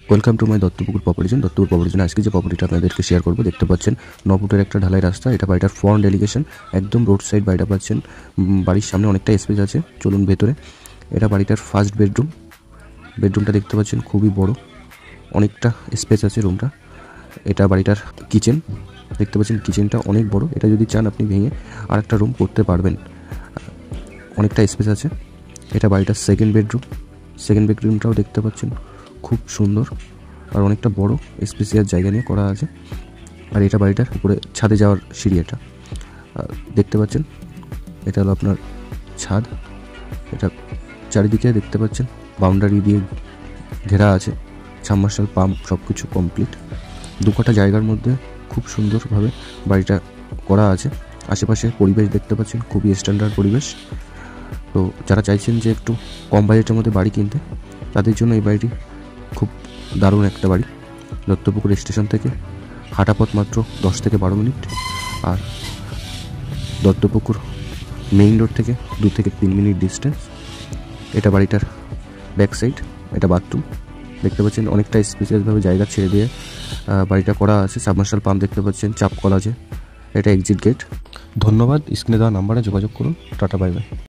Welcome to my Duttapukur property আজকে যে প্রপার্টিটা আপনাদেরকে শেয়ার করবো দেখতে পাচ্ছেন 9 ফুটের একটা ঢালাই রাস্তা। এটা বাড়িটার ফ্রন্ট এলিগেশন, একদম রোড সাইড বাড়িটা পাচ্ছেন। বাড়ির সামনে অনেকটা স্পেস আছে, চলুন ভেতরে। এটা বাড়িটার ফার্স্ট বেডরুমটা দেখতে পাচ্ছেন, খুবই বড়, অনেকটা স্পেস আছে রুমটা। এটা বাড়িটার কিচেন দেখতে পাচ্ছেন, কিচেনটা অনেক বড়। এটা যদি চান আপনি ভেঙে আর একটা রুম করতে পারবেন, অনেকটা স্পেস আছে। এটা বাড়িটার সেকেন্ড বেডরুমটাও দেখতে পাচ্ছেন, খুব সুন্দর আর অনেকটা বড় স্পেসিয়াস জায়গা নিয়ে করা আছে। আর এটা বাড়িটার উপরে ছাদে যাওয়ার সিঁড়ি, এটা দেখতে পাচ্ছেন। এটা হলো আপনার ছাদ। এটা চারিদিকে দেখতে পাচ্ছেন বাউন্ডারি দিয়ে ঘেরা আছে, সাবমার্শাল পাম্প সব কিছু কমপ্লিট। 2 কাঠা জায়গার মধ্যে খুব সুন্দরভাবে বাড়িটা করা আছে। আশেপাশে পরিবেশ দেখতে পাচ্ছেন, খুবই স্ট্যান্ডার্ড পরিবেশ। তো যারা চাইছেন যে একটু কম বাজেটের মধ্যে বাড়ি কিনতে, তাদের জন্য এই বাড়িটি খুব দারুণ একটা বাড়ি। দত্তপুকুর স্টেশন থেকে হাঁটাপথ মাত্র 10 থেকে 12 মিনিট, আর দত্তপুকুর মেইন রোড থেকে 2 থেকে 3 মিনিট ডিস্টেন্স। এটা বাড়িটার ব্যাক সাইড, এটা বাথরুম দেখতে পাচ্ছেন, অনেকটা স্পেশালভাবে জায়গা ছেড়ে দিয়ে বাড়িটা করা আছে। সাবমার্শাল পাম্প দেখতে পাচ্ছেন, চাপ কল আছে। এটা এক্সিট গেট। ধন্যবাদ। স্ক্রিনে দেওয়া নাম্বারে যোগাযোগ করুন। Tata, bye bye.